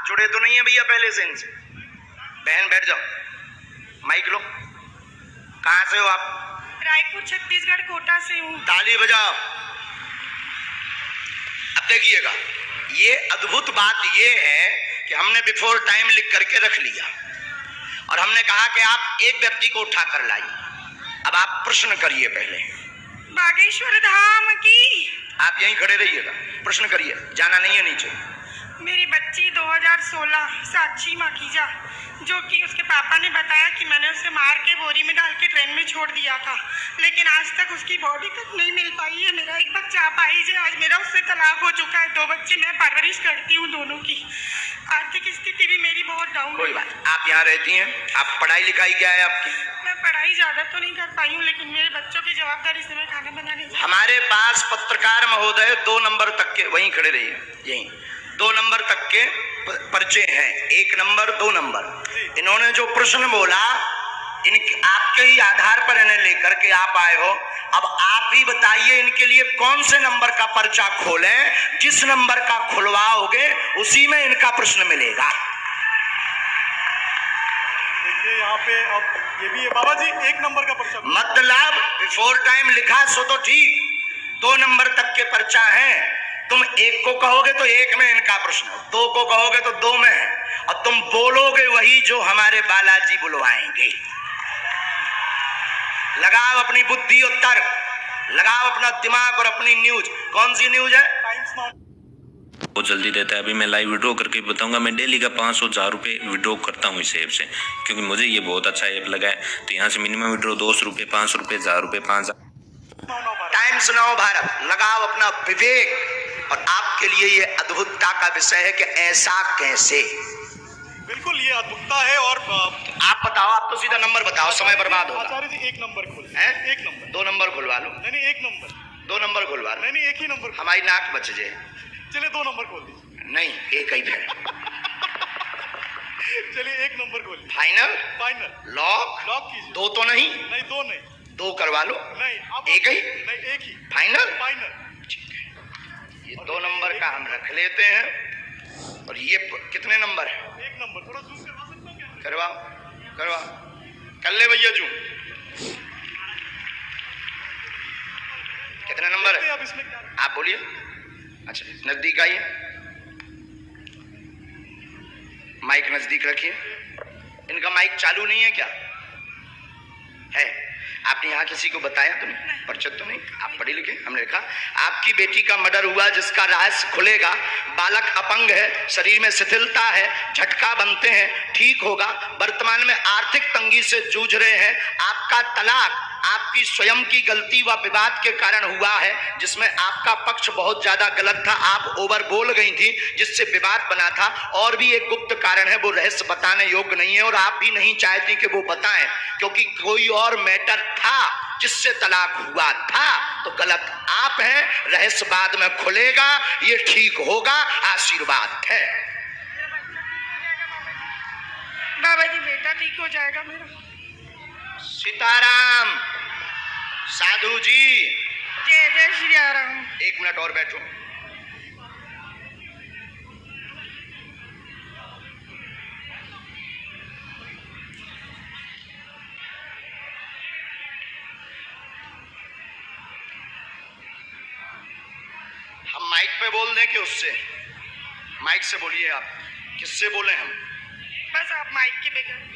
जुड़े तो नहीं है भैया पहले से इनसे? बहन बैठ जाओ, माइक लो। कहाँ से हो आप? रायपुर छत्तीसगढ़ कोटा से हूँ। ताली बजाओ। अब देखिएगा, ये अद्भुत बात ये है कि हमने बिफोर टाइम लिख करके रख लिया और हमने कहा कि आप एक व्यक्ति को उठा कर लाइए। अब आप प्रश्न करिए पहले। बागेश्वर धाम की। आप यहीं खड़े रहिएगा, प्रश्न करिए, जाना नहीं है नीचे। मेरी बच्ची 2016 साक्षी माखीजा, जो कि उसके पापा ने बताया कि मैंने उसे मार के बोरी में डाल के ट्रेन में छोड़ दिया था, लेकिन आज तक उसकी बॉडी तक नहीं मिल पाई है। मेरा एक बच्चा अपाहिज है। आज मेरा उससे तलाक हो चुका है। 2 बच्चे मैं परवरिश करती हूँ दोनों की। आर्थिक स्थिति भी मेरी बहुत डाउन। कोई बात, आप यहाँ रहती हैं, आप पढ़ाई लिखाई क्या है आपकी? मैं पढ़ाई ज्यादा तो नहीं कर पाई हूँ, लेकिन मेरे बच्चों की जवाबदारी से मैं खाना बनाने। हमारे पास पत्रकार महोदय 2 नंबर तक के, वहीं खड़े रहिए, यहीं 2 नंबर तक के पर्चे हैं, 1 नंबर 2 नंबर। इन्होंने जो प्रश्न बोला, इनके आपके ही आधार पर इन्हें लेकर के आप आए हो। अब आप ही बताइए इनके लिए कौन से नंबर का पर्चा खोलें? जिस नंबर का खुलवाओगे उसी में इनका प्रश्न मिलेगा। देखिए यहाँ पे अब ये भी है बाबा जी, 1 नंबर का पर्चा। मतलब बिफोर टाइम लिखा सो तो ठीक, 2 नंबर तक के पर्चा है। तुम 1 को कहोगे तो 1 में इनका प्रश्न, 2 को कहोगे तो 2 में है, और तुम बोलोगे वही जो हमारे बालाजी बुलवाएंगे। लगाओ अपनी बुद्धि और तर्क, लगाओ अपना दिमाग और अपनी न्यूज। कौन सी न्यूज है? टाइम्स नाउ बहुत जल्दी देता है। अभी मैं लाइव विड्रॉ करके बताऊंगा। मैं डेली का 500-1000 रुपये विड्रॉ करता हूँ इस ऐप से, क्योंकि मुझे ये बहुत अच्छा ऐप लगा है। तो यहाँ से मिनिमम विड्रॉ 200 रुपये, 500 रुपये, 1000 रुपये, 5000। टाइम्स नाउ भारत, लगाओ अपना विवेक। और आपके लिए ये अद्भुतता का विषय है कि ऐसा कैसे। बिल्कुल ये अद्भुतता है। और आप बताओ, आप तो सीधा नंबर बताओ, समय बर्बाद होगा। आचार्य जी 1 नंबर खोल हैं? 1 नंबर। 2 नंबर खुलवा लो। नहीं 1 नंबर। 2 नंबर खुलवा लो। नहीं 1 ही नंबर। हमारी नाक बच जाए। चलिए 2 नंबर खोल दीजिए। नहीं, 1 ही फिर। चलिए 1 नंबर खोल दीजिए। फाइनल? फाइनल। लॉक? लॉक कीजिए। 2 तो नहीं? नहीं 2 नहीं। 2 करवा लो। नहीं अब 1 ही? नहीं 1 ही। फाइनल? फाइनल। ये 2 नंबर का हम रख लेते हैं। और ये कितने नंबर है? 1 नंबर। थोड़ा जूम करवा सकते हो क्या? करवाओ, करवाओ, कर ले भैया जू। कितने नंबर है? अब इसमें क्या? आप बोलिए। अच्छा, नजदीक आइए, माइक नजदीक रखिए। इनका माइक चालू नहीं है क्या? है? आपने यहाँ किसी को बताया तो नहीं? परिचित तो नहीं? आप पढ़े लिखे? हमने लिखा आपकी बेटी का मर्डर हुआ, जिसका रहस्य खुलेगा। बालक अपंग है, शरीर में शिथिलता है, झटका बनते हैं, ठीक होगा। वर्तमान में आर्थिक तंगी से जूझ रहे हैं। आपका तलाक आपकी स्वयं की गलती व विवाद के कारण हुआ है, जिसमें आपका पक्ष बहुत ज्यादा गलत था। आप ओवर बोल गई थी, जिससे विवाद बना था। और भी एक गुप्त कारण है, वो रहस्य बताने योग्य नहीं है, और आप भी नहीं चाहती कि वो बताएं, क्योंकि कोई और मैटर था जिससे तलाक हुआ था। तो गलत आप हैं, रहस्य बाद में खुलेगा, ये ठीक होगा। आशीर्वाद है बाबा जी, बेटा ठीक हो जाएगा मेरा। सीताराम। साधु जी, जय जय श्री राम। 1 मिनट और बैठो। हम माइक पे बोल दें कि उससे? माइक से बोलिए। आप किससे बोले? हम बस आप माइक के बगैर।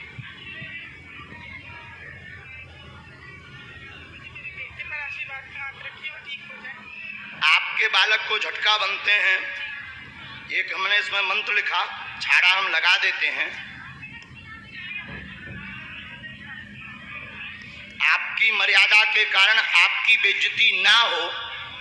आशीर्वाद का हाथ रखिए, वो ठीक हो जाए। आपके बालक को झटका बनते हैं, एक हमने इसमें मंत्र लिखा, झाड़ा हम लगा देते हैं। आपकी मर्यादा के कारण आपकी बेइज्जती ना हो,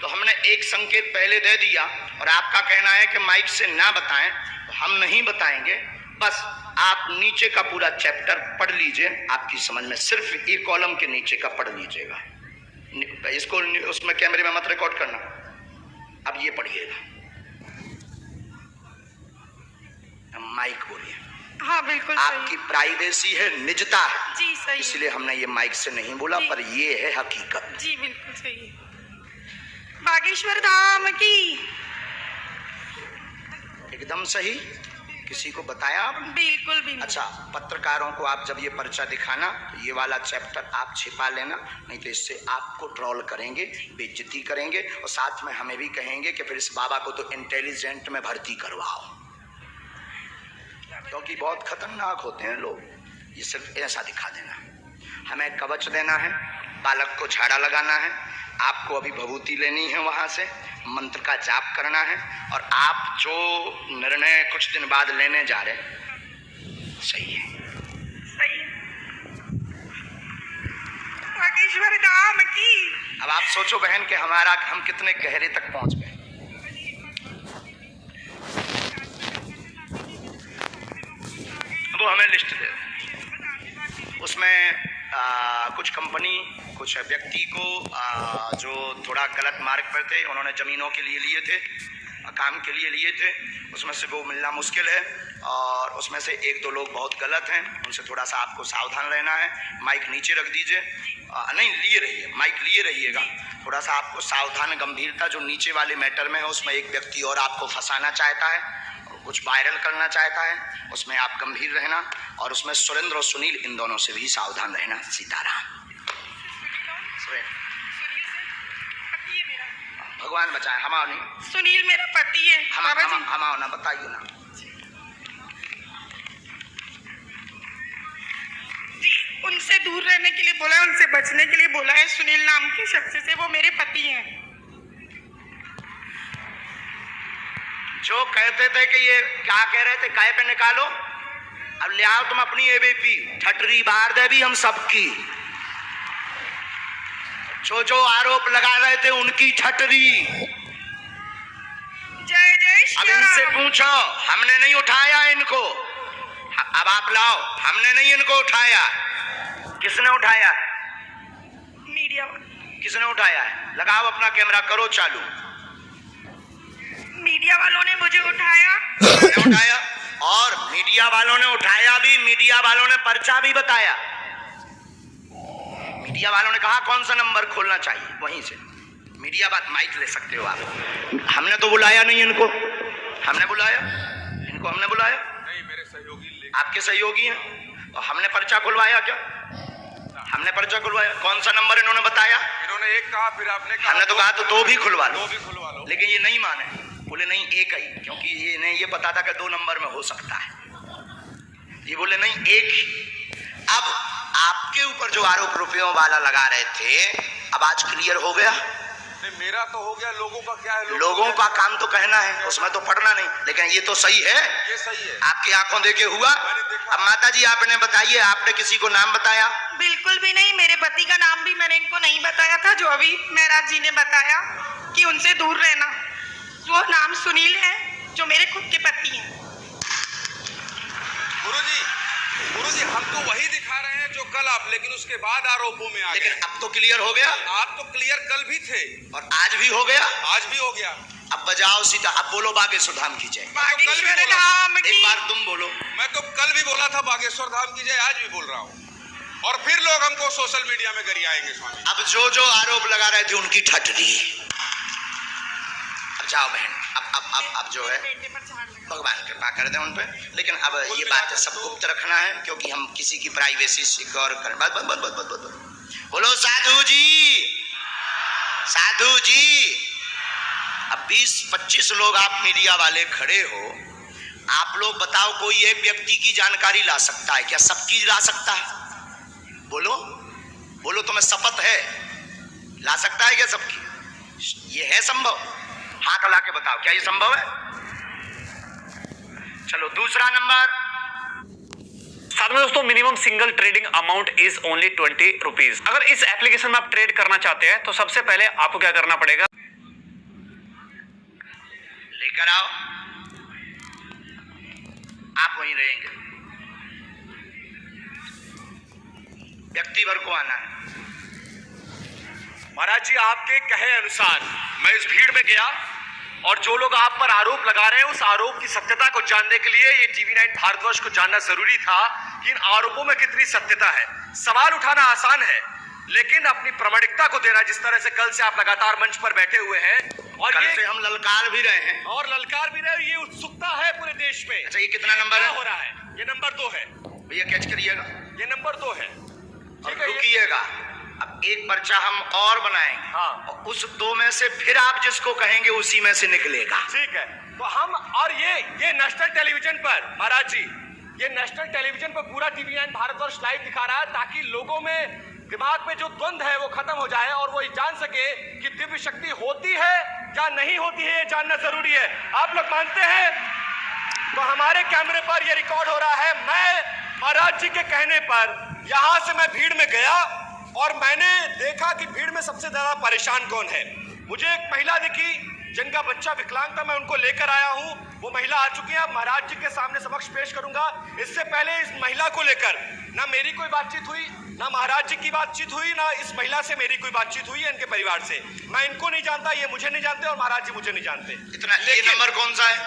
तो हमने एक संकेत पहले दे दिया, और आपका कहना है कि माइक से ना बताएं, तो हम नहीं बताएंगे। बस आप नीचे का पूरा चैप्टर पढ़ लीजिए, आपकी समझ में। सिर्फ एक कॉलम के नीचे का पढ़ लीजिएगा। इसको उसमें कैमरे में मत रिकॉर्ड करना। अब ये पढ़िएगा। माइक बोलिए। हाँ बिल्कुल आपकी प्राइवेसी है, निजता है। जी सही। इसलिए हमने ये माइक से नहीं बोला, पर ये है हकीकत। जी बिल्कुल सही है। बागेश्वर धाम की। एकदम सही। किसी को बताया आपने? बिल्कुल भी नहीं। अच्छा, पत्रकारों को आप जब ये पर्चा दिखाना तो ये वाला चैप्टर आप छिपा लेना, नहीं तो इससे आपको ट्रोल करेंगे, बेइज्जती करेंगे और साथ में हमें भी कहेंगे कि फिर इस बाबा को तो इंटेलिजेंट में भर्ती करवाओ, क्योंकि बहुत खतरनाक होते हैं लोग। ये सिर्फ ऐसा दिखा देना, हमें कवच देना है, बालक को झाड़ा लगाना है, आपको अभी भभूति लेनी है, वहाँ से मंत्र का जाप करना है, और आप जो निर्णय कुछ दिन बाद लेने जा रहे हैं सही है। सही है। बागेश्वर धाम की। अब आप सोचो बहन कि हम कितने गहरे तक पहुंच गए। वो हमें लिस्ट दे दें, उसमें कुछ कंपनी कुछ व्यक्ति को जो थोड़ा गलत मार्ग पर थे, उन्होंने ज़मीनों के लिए लिए थे, काम के लिए लिए थे, उसमें से वो मिलना मुश्किल है, और उसमें से एक दो लोग बहुत गलत हैं, उनसे थोड़ा सा आपको सावधान रहना है। माइक नीचे रख दीजिए, नहीं लिए रहिए, माइक लिए रहिएगा, थोड़ा सा आपको सावधान गंभीरता जो नीचे वाले मैटर में है, उसमें एक व्यक्ति और आपको फंसाना चाहता है, कुछ वायरल करना चाहता है, उसमें आप गंभीर रहना, और उसमें सुरेंद्र और सुनील इन दोनों से भी सावधान रहना। सीताराम। भगवान बचाए, हम आओ नहीं। सुनील मेरा पति है। हम आओ ना, बताइए ना जी। उनसे दूर रहने के लिए बोला है, उनसे बचने के लिए बोला है। सुनील नाम के शख्स से, वो मेरे पति हैं। जो कहते थे कि ये क्या कह रहे थे, काय पे निकालो, अब ले आओ तुम अपनी एबीपी, ठटरी बार दे भी हम सबकी। जो आरोप लगा रहे थे उनकी ठटरी। जय जय अब श्री इनसे राम। पूछो, हमने नहीं उठाया इनको, अब आप लाओ, हमने नहीं इनको उठाया। किसने उठाया? मीडिया। किसने उठाया है? लगाओ अपना कैमरा, करो चालू। मीडिया वालों ने मुझे उठाया। उठाया, और मीडिया वालों ने उठाया भी, मीडिया वालों ने पर्चा भी बताया। मीडिया वालों ने कहा कौन सा नंबर खोलना चाहिए, वहीं से मीडिया बात, माइक ले सकते हो आप। हमने तो बुलाया नहीं इनको, हमने बुलाया इनको, हमने बुलाया नहीं, मेरे सहयोगी आपके सहयोगी हैं, और हमने पर्चा खुलवाया क्या? हमने पर्चा खुलवाया। कौन सा नंबर इन्होंने बताया? इन्होंने एक कहा, फिर आपने कहा, हमने तो कहा तो दो भी खुलवा लो, लेकिन ये नहीं माने, बोले नहीं एक ही, क्योंकि इन्हें ये पता था कि 2 नंबर में हो सकता है, ये बोले नहीं एक ही। अब आपके ऊपर जो आरोप रुपयों वाला लगा रहे थे, अब आज क्लियर हो गया। नहीं, मेरा तो हो गया, लोगों का क्या है? लोगों का काम तो कहना है, उसमें तो पढ़ना नहीं, लेकिन ये तो सही है, ये सही है, आपकी आंखों देखे हुआ। अब माता जी आपने बताइए, आपने किसी को नाम बताया? बिल्कुल भी नहीं, मेरे पति का नाम भी मैंने इनको नहीं बताया था, जो अभी महराज जी ने बताया कि उनसे दूर रहना। वो नाम सुनील है, जो मेरे खुद के पति हैं। गुरुजी हम तो वही दिखा रहे हैं जो कल आप, लेकिन उसके बाद आरोपों में आ गए। लेकिन अब तो क्लियर हो गया। आप तो क्लियर कल भी थे और आज भी हो गया, आज भी हो गया। अब बजाओ सीधा, अब बोलो बागेश्वर धाम की जय। बागेश्वर धाम की। एक बार तुम बोलो। मैं तो कल भी बोला था बागेश्वर धाम की जय, आज भी बोल रहा हूँ, और फिर लोग हमको सोशल मीडिया में गरियाएंगे स्वामी। अब जो आरोप लगा रहे थे उनकी ठटरी। अब जाओ बहन, अब जो है भगवान कृपा कर दे उन पे, लेकिन अब ये बात सब गुप्त रखना है, क्योंकि हम किसी की प्राइवेसी सिक्योर करें। बस बस बस बस बस बोलो साधु जी, साधु जी। अब 20-25 लोग आप मीडिया वाले खड़े हो, आप लोग बताओ कोई एक व्यक्ति की जानकारी ला सकता है क्या? सबकी ला सकता है? बोलो बोलो, तुम्हें शपथ है, ला सकता है क्या सबकी? ये है संभव? हाथ ला के बताओ, क्या ये संभव है? चलो दूसरा नंबर। साथ में दोस्तों, minimum single trading amount is only 20 rupees. अगर इस एप्लीकेशन में आप ट्रेड करना चाहते हैं तो सबसे पहले आपको क्या करना पड़ेगा, लेकर आओ, आप वहीं रहेंगे, व्यक्ति भर को आना है। महाराज जी आपके कहे अनुसार मैं इस भीड़ में गया, और जो लोग आप पर आरोप लगा रहे हैं उस आरोप की सत्यता को जानने के लिए ये TV9 भारतवर्ष को जानना जरूरी था कि इन आरोपों में कितनी सत्यता है। सवाल उठाना आसान है, लेकिन अपनी प्रामाणिकता को देना, जिस तरह से कल से आप लगातार मंच पर बैठे हुए हैं और कल से हम ललकार भी रहे हैं और ललकार भी रहे, ये उत्सुकता है पूरे देश में। अच्छा, ये कितना नंबर क्या है? हो रहा है? ये नंबर 2 है भैया, कैच करिएगा ये नंबर 2 है। और ठीक है, ये- रुकिएगा। अब एक पर्चा हम और बनाएंगे हाँ। और उस 2 में से फिर आप जिसको कहेंगे उसी में से निकलेगा। ठीक है, तो हम और ये नेशनल टेलीविजन पर महाराज जी, ये नेशनल टेलीविजन पर पूरा टीवी9 भारतवर्ष लाइव दिखा रहा है, ताकि लोगों में दिमाग में जो द्वंद है वो खत्म हो जाए और वो ये जान सके कि दिव्य शक्ति होती है या नहीं होती है, ये जानना जरूरी है। आप लोग मानते हैं? तो हमारे कैमरे पर ये रिकॉर्ड हो रहा है। मैं महाराज जी के कहने पर यहां से मैं भीड़ में गया और मैंने देखा कि भीड़ में सबसे ज्यादा परेशान कौन है। मुझे एक महिला दिखी जिनका बच्चा विकलांग था, मैं उनको लेकर आया हूं। वो महिला आ चुकी है, अब महाराज जी के सामने समक्ष पेश करूंगा। इससे पहले इस महिला को लेकर ना मेरी कोई बातचीत हुई, ना महाराज जी की बातचीत हुई, ना इस महिला से मेरी कोई बातचीत हुई है इनके परिवार से। मैं इनको नहीं जानता, ये मुझे नहीं जानते और महाराज जी मुझे नहीं जानते। इतना ये नंबर कौन सा है?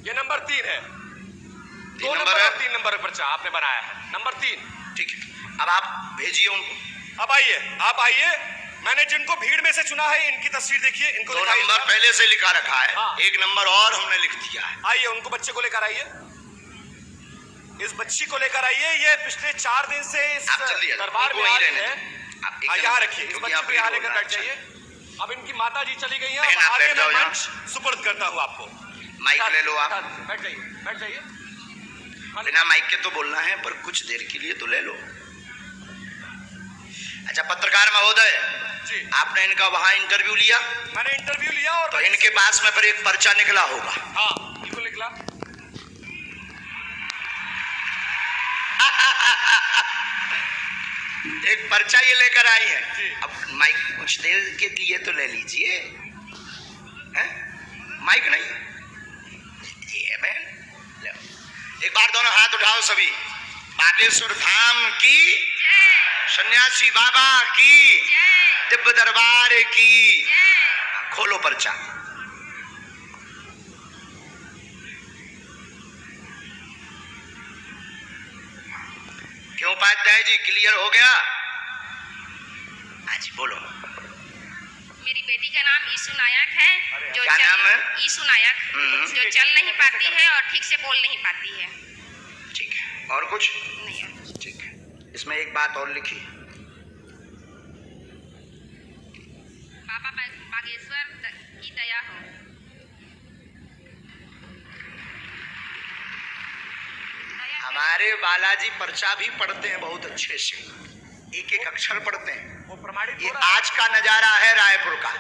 ये नंबर 3 है। 2 नंबर नंबर है? और 3 नंबर पर आपने बनाया है, नंबर 3। ठीक है, अब आप भेजिए उनको। अब आइए, आप आइए। मैंने जिनको भीड़ में से चुना है इनकी तस्वीर देखिए, इनको 2 दिखाइए। नंबर पहले से लिखा रखा है, हाँ। 1 नंबर और हमने लिख दिया है। आइए, उनको बच्चे को लेकर आइए, इस बच्ची को लेकर आइए। ये पिछले 4 दिन से इस आप जल्दी आइए, दरबार उनको में आ वहीं रही रहने है। दो। आप एक हाँ, जगह यहाँ बैठिए, रखिए, इस क्योंकि बच्ची यहाँ को यहाँ भीड़ लेकर होना बैठ है। जाइए। अब इनकी माता जी चली गई हैं, बहन, अब आप आगे बैठ मैं जाओ यहाँ। मंच सुपुर्द करता हूँ आपको। माइक ले लो आप। बैठ जाइए, बैठ जाइए। बिना माइक के तो बोलना है, पर कुछ देर के लिए तो ले लो। अच्छा, पत्रकार महोदय जी, आपने इनका वहां इंटरव्यू लिया, मैंने इंटरव्यू लिया और तो इनके पास में फिर एक पर्चा निकला होगा। हाँ, बिल्कुल निकला। एक पर्चा ये लेकर आई है। जी। अब माइक कुछ देर के लिए तो ले लीजिए। हैं? माइक नहीं, ये बहन ले। एक बार दोनों हाथ उठाओ सभी। बागेश्वर धाम की, सन्यासी बाबा की, दिव्य दरबार की। खोलो पर्चा। क्यों उपाध्याय जी, क्लियर हो गया? हाँ जी, बोलो। मेरी बेटी का नाम ईशु नायक है, जो क्या नाम है? ईशु नायक, जो चल नहीं पाती है और ठीक से बोल नहीं पाती है। ठीक है, और कुछ? नहीं और। ठीक है, इसमें एक बात और लिखी। पापा बागेश्वर की दया हो। हमारे बालाजी पर्चा भी पढ़ते हैं बहुत अच्छे से, एक एक अक्षर पढ़ते हैं। वो प्रमाणित ये हो रहा है। आज का नजारा है रायपुर का।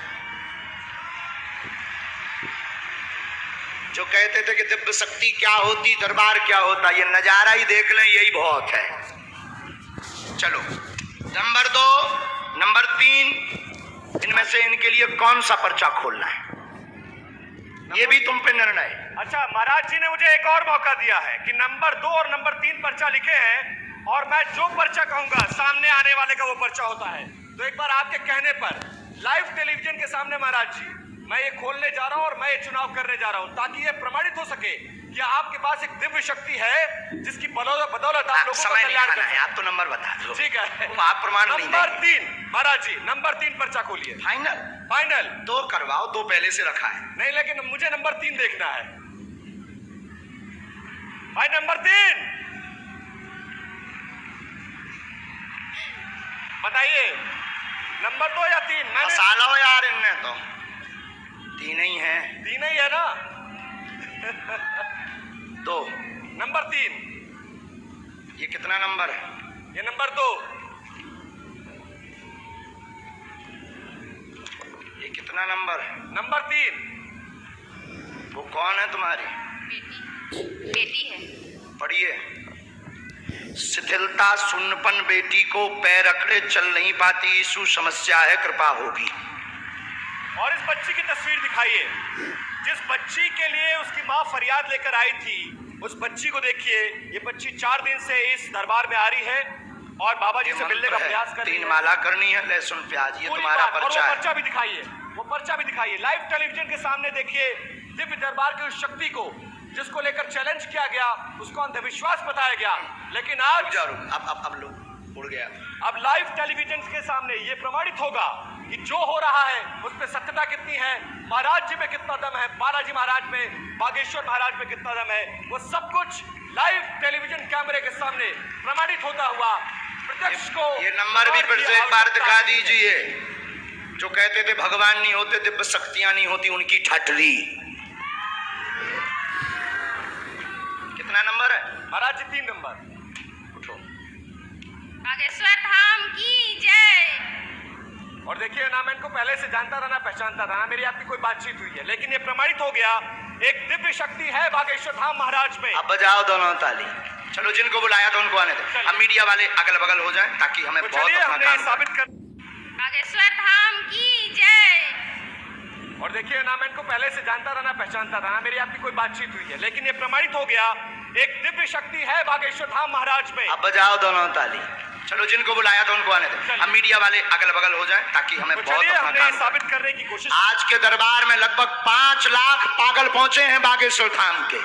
जो कहते थे कि दिव्य शक्ति क्या होती, दरबार क्या होता, ये नजारा ही देख लें, यही बहुत है। चलो, नंबर 2, नंबर 3, इनमें से इनके लिए कौन सा पर्चा खोलना है, ये भी तुम पे निर्णय है। अच्छा, महाराज जी ने मुझे एक और मौका दिया है कि नंबर 2 और नंबर 3 पर्चा लिखे हैं और मैं जो पर्चा कहूंगा सामने आने वाले का वो पर्चा होता है। तो एक बार आपके कहने पर लाइव टेलीविजन के सामने महाराज जी, मैं ये खोलने जा रहा हूं और मैं ये चुनाव करने जा रहा हूं, ताकि ये प्रमाणित हो सके कि आपके पास एक दिव्य शक्ति है जिसकी बदौलत आप लोगों का समय नहीं कल्याण खाना कर है, आप तो नंबर बता दो। ठीक है, वो आप प्रमाण नहीं नंबर देंगे। 3 महाराज जी, नंबर 3 पर्चा खोलिए। फाइनल फाइनल 2 करवाओ, 2 पहले से रखा है। नहीं, लेकिन मुझे नंबर 3 देखना है भाई। नंबर 3 बताइए, नंबर 2 या 3? मैंने मसाला हो यार, इनने तो 3 ही है। 3 ही है ना। 2, नंबर 3, ये कितना नंबर है? ये नंबर 2, ये कितना नंबर है? नंबर 3। वो कौन है तुम्हारी? बेटी है। पढ़िए। शिथिलता सुन्नपन बेटी को पैर अकड़े चल नहीं पाती, यीशु समस्या है कृपा होगी। और इस बच्ची की तस्वीर दिखाइए, जिस बच्ची के लिए उसकी माँ फरियाद लेकर आई थी, उस बच्ची को देखिए। ये बच्ची 4 दिन से इस दरबार में आ रही है और बाबा जी से मिलने का प्रयास कर रही 3 है। माला करनी है, लहसुन प्याज, ये पूरी तुम्हारा बात। और पर्चा वो है। पर्चा भी दिखाइए, वो पर्चा भी दिखाइए लाइव टेलीविजन के सामने। देखिए दिव्य दरबार की उस शक्ति को जिसको लेकर चैलेंज किया गया, उसको अंधविश्वास बताया गया, लेकिन आज रुक, अब लो। उड़ गया। अब लाइव टेलीविजन के सामने ये प्रमाणित होगा कि जो हो रहा है उस पे सत्यता कितनी है, महाराज जी में कितना दम है, बालाजी महाराज में, बागेश्वर महाराज में कितना दम है, वो सब कुछ लाइव टेलीविजन कैमरे के सामने प्रमाणित होता हुआ प्रत्यक्ष को। ये नंबर भी फिर से एक बार दिखा दीजिए। जो कहते थे भगवान नहीं होते, दिव्य शक्तियां नहीं होती, उनकी ठटरी। कितना नंबर है महाराज जी? 3 नंबर। उठो। बागेश्वर धाम की जय। और देखिए ना, मैं इनको पहले से जानता था ना पहचानता था ना, मेरी आपकी कोई बातचीत हुई है, लेकिन ये प्रमाणित हो गया एक दिव्य शक्ति है बागेश्वर धाम महाराज में। अब बजाओ दोनों ताली। चलो, जिनको बुलाया था उनको आने दो। अब मीडिया वाले अगल बगल हो जाएं ताकि हमें तो बहुत चलिए अपना हमने काम साबित कर। बागेश्वर धाम की जय। और देखिए ना, मैं इनको पहले से जानता था ना पहचानता था ना, मेरी आपकी कोई बातचीत हुई है, लेकिन ये प्रमाणित हो गया एक दिव्य शक्ति है बागेश्वर धाम महाराज में। अब बजाओ दोनों ताली। चलो, जिनको बुलाया था उनको आने दो। अब मीडिया वाले अगल बगल हो जाएं ताकि हमें तो बहुत चलिए अपना हमने काम साबित करने की कोशिश। आज के दरबार में लगभग 5 लाख पागल पहुंचे हैं बागेश्वर धाम के।